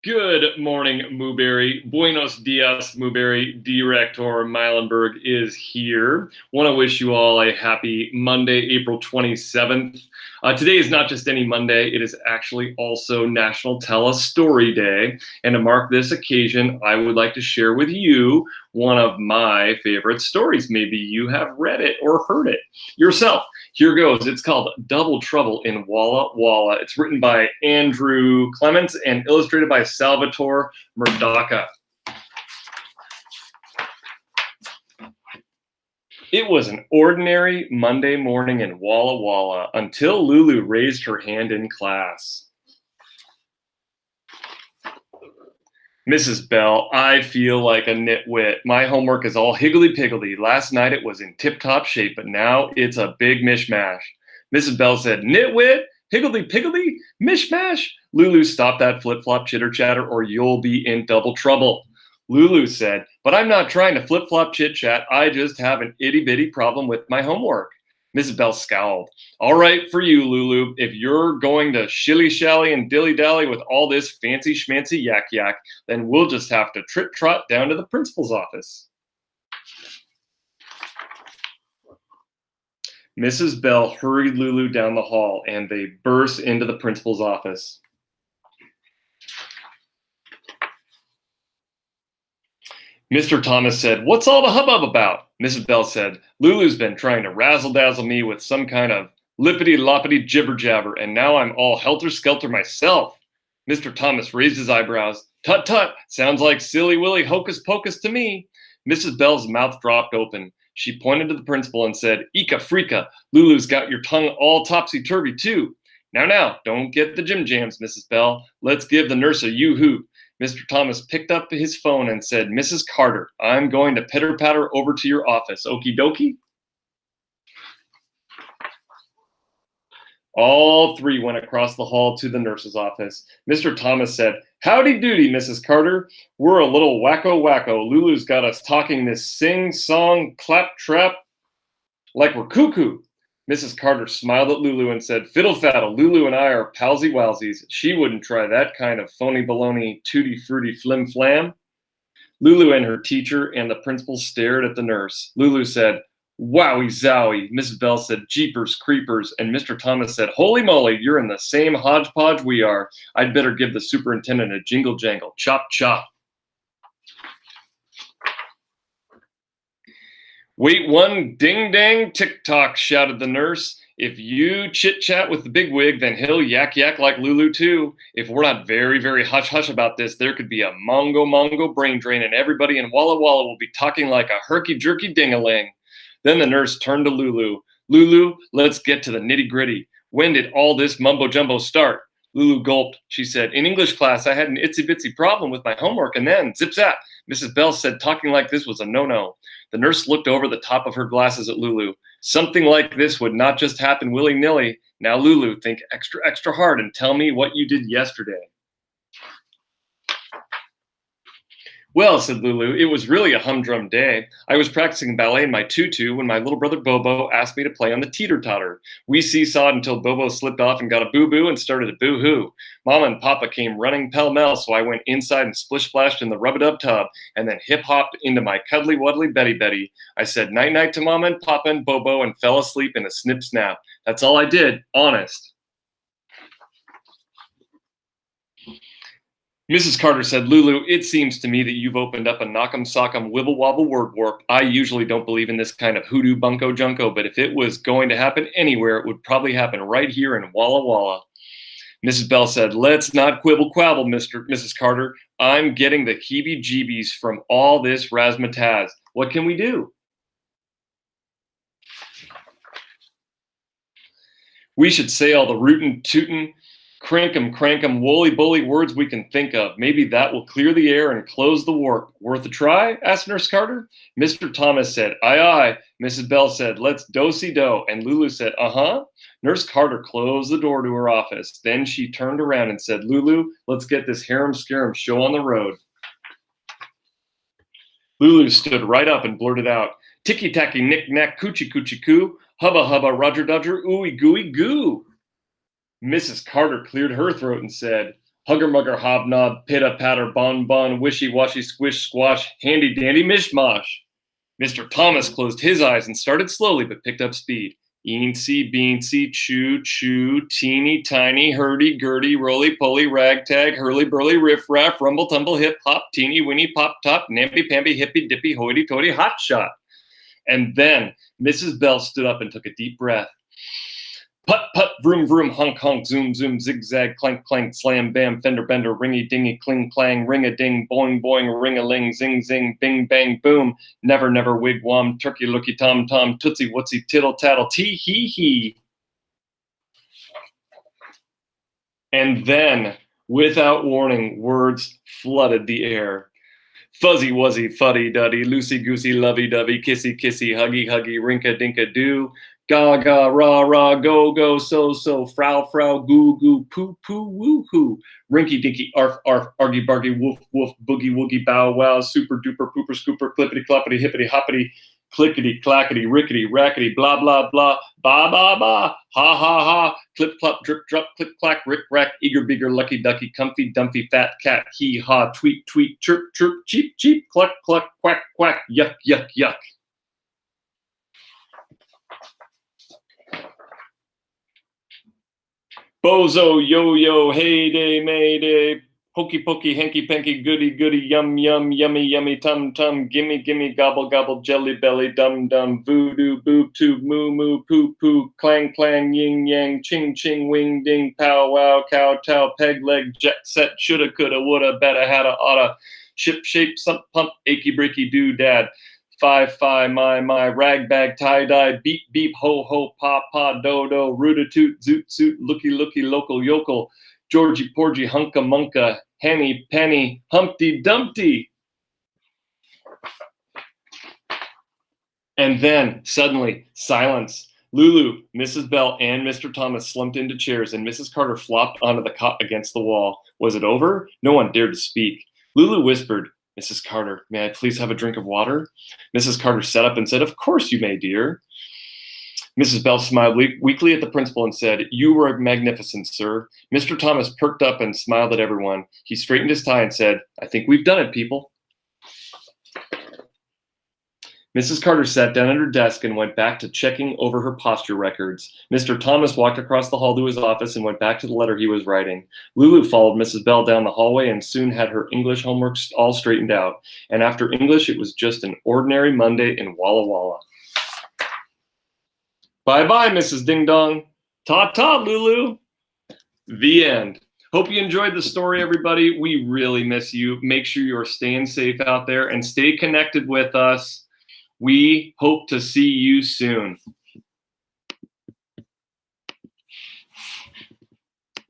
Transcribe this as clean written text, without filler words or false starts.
Good morning, Mooberry. Buenos dias, Mooberry. Director Muilenburg is here. Want to wish you all a happy Monday, April 27th. Today is not just any Monday, it is actually also National Tell a Story Day. And to mark this occasion, I would like to share with you one of my favorite stories. Maybe you have read it or heard it yourself. Here goes. It's called Double Trouble in Walla, Walla. It's written by Andrew Clements and illustrated by Salvatore Murdocha. It was an ordinary Monday morning in Walla Walla until Lulu raised her hand in class. Mrs. Bell, I feel like a nitwit. My homework is all higgledy-piggledy. Last night it was in tip-top shape, but now it's a big mishmash. Mrs. Bell said, nitwit? Higgledy-piggledy? Mishmash? Lulu, stop that flip-flop chitter-chatter or you'll be in double trouble. Lulu said, but I'm not trying to flip-flop chit-chat. I just have an itty-bitty problem with my homework. Mrs. Bell scowled. All right for you, Lulu. If you're going to shilly-shally and dilly-dally with all this fancy-schmancy yak-yak, then we'll just have to trot down to the principal's office. Mrs. Bell hurried Lulu down the hall, and they burst into the principal's office. Mr. Thomas said, what's all the hubbub about? Mrs. Bell said, Lulu's been trying to razzle-dazzle me with some kind of lippity-loppity jibber-jabber, and now I'm all helter-skelter myself. Mr. Thomas raised his eyebrows. Tut-tut, sounds like silly-willy hocus-pocus to me. Mrs. Bell's mouth dropped open. She pointed to the principal and said, Eka-freka, Lulu's got your tongue all topsy-turvy too. Now, don't get the jim-jams, Mrs. Bell. Let's give the nurse a yoo-hoo. Mr. Thomas picked up his phone and said, Mrs. Carter, I'm going to pitter-patter over to your office. Okie dokie? All three went across the hall to the nurse's office. Mr. Thomas said, howdy doody, Mrs. Carter. We're a little wacko-wacko. Lulu's got us talking this sing-song clap-trap like we're cuckoo. Mrs. Carter smiled at Lulu and said, fiddle-faddle, Lulu and I are palsy-walsies. She wouldn't try that kind of phony baloney tutti-frutti flim-flam. Lulu and her teacher and the principal stared at the nurse. Lulu said, wowie-zowie. Mrs. Bell said, jeepers creepers. And Mr. Thomas said, holy moly, you're in the same hodgepodge we are. I'd better give the superintendent a jingle-jangle. Chop-chop. Wait one ding-dang tick-tock, shouted the nurse. If you chit-chat with the bigwig, then he'll yak-yak like Lulu too. If we're not very, very hush-hush about this, there could be a mongo-mongo brain drain and everybody in Walla Walla will be talking like a herky-jerky ding-a-ling. Then the nurse turned to Lulu. Lulu, let's get to the nitty-gritty. When did all this mumbo-jumbo start? Lulu gulped. She said, in English class, I had an itsy-bitsy problem with my homework, and then, zip-zap, Mrs. Bell said talking like this was a no-no. The nurse looked over the top of her glasses at Lulu. Something like this would not just happen willy-nilly. Now, Lulu, think extra, extra hard and tell me what you did yesterday. Well, said Lulu, it was really a humdrum day. I was practicing ballet in my tutu when my little brother Bobo asked me to play on the teeter-totter. We seesawed until Bobo slipped off and got a boo-boo and started to boo-hoo. Mama and Papa came running pell-mell, so I went inside and splish-splashed in the rub-a-dub tub and then hip-hopped into my cuddly-wuddly Betty-Betty. I said night-night to Mama and Papa and Bobo and fell asleep in a snip-snap. That's all I did, honest. Mrs. Carter said, Lulu, it seems to me that you've opened up a knock'em-sock'em wibble-wobble word warp. I usually don't believe in this kind of hoodoo bunko junko, but if it was going to happen anywhere, it would probably happen right here in Walla Walla. Mrs. Bell said, let's not quibble-quabble, Mrs. Carter. I'm getting the heebie-jeebies from all this razzmatazz. What can we do? We should say all the rootin'-tootin', crankum, woolly-bully words we can think of. Maybe that will clear the air and close the warp. Worth a try? Asked Nurse Carter. Mr. Thomas said, aye, aye. Mrs. Bell said, let's do-si-do. And Lulu said, uh-huh. Nurse Carter closed the door to her office. Then she turned around and said, Lulu, let's get this harum-scarum show on the road. Lulu stood right up and blurted out, ticky-tacky, knick-knack, coochie-coochie-coo, hubba-hubba, roger-dodger, ooey-gooey-goo. Mrs. Carter cleared her throat and said, Hugger mugger hobnob, pitter patter bon bon, wishy washy squish squash, handy dandy mishmash. Mr. Thomas closed his eyes and started slowly but picked up speed. Eensy, beansy, choo, choo, teeny, tiny, hurdy, gurdy, roly poly, ragtag, hurly burly, riff raff, rumble tumble, hip hop, teeny, winny, pop top, namby pamby, hippy dippy, hoity toity, hot shot. And then Mrs. Bell stood up and took a deep breath. Put, put, vroom, vroom, honk, honk, zoom, zoom, zigzag, clank, clank, slam, bam, fender, bender, ringy, dingy, cling, clang, ring-a-ding, boing, boing, ring-a-ling, zing, zing, bing, bang, boom, never, never, wigwam, turkey, looky, tom, tom, tootsie, wootsy, tittle, tattle, tee, hee, hee. And then, without warning, words flooded the air. Fuzzy wuzzy, fuddy duddy, loosey goosey, lovey dovey, kissy kissy, huggy huggy, rinka dinka doo, ga ga, rah rah, go go, so so, frau frau, goo goo, poo poo, woo hoo, rinky dinky, arf arf, argy bargy, woof woof, boogie woogie, bow wow, super duper, pooper scooper, clippity cloppity, hippity hoppity, clickety clackety, rickety rackety, blah blah blah, ba ba ba, ha ha ha, clip clop, drip drop, click clack, rick rack, eager beager, lucky ducky, comfy dumpy, fat cat, hee ha, tweet tweet, chirp chirp, cheep cheep, cluck cluck, quack quack, yuck yuck yuck. Bozo, yo-yo, heyday, mayday, hokey pokey, hanky panky, goody goody, yum yum, yummy yummy, tum tum, gimme gimme, gobble gobble, jelly belly, dum dum, voodoo, boob tube, moo moo, poo poo, clang clang, yin yang, ching ching, wing ding, pow wow, cow tow, peg leg, jet set, shoulda coulda, woulda, better, hadda, oughta, ship shape, sump pump, achy breaky doo dad. Fi, my, rag bag, tie dye, beep, beep, ho, ho, pa, pa, do, do, roota toot, zoot, zoot, looky, looky, local, yokel, Georgie, porgy, hunka, munka, henny, penny, humpty, dumpty. And then, suddenly, silence. Lulu, Mrs. Bell, and Mr. Thomas slumped into chairs, and Mrs. Carter flopped onto the cot against the wall. Was it over? No one dared to speak. Lulu whispered, Mrs. Carter, may I please have a drink of water? Mrs. Carter sat up and said, of course you may, dear. Mrs. Bell smiled weakly at the principal and said, you were magnificent, sir. Mr. Thomas perked up and smiled at everyone. He straightened his tie and said, I think we've done it, people. Mrs. Carter sat down at her desk and went back to checking over her posture records. Mr. Thomas walked across the hall to his office and went back to the letter he was writing. Lulu followed Mrs. Bell down the hallway and soon had her English homework all straightened out. And after English, it was just an ordinary Monday in Walla Walla. Bye-bye, Mrs. Ding Dong. Ta-ta, Lulu. The end. Hope you enjoyed the story, everybody. We really miss you. Make sure you're staying safe out there and stay connected with us. We hope to see you soon.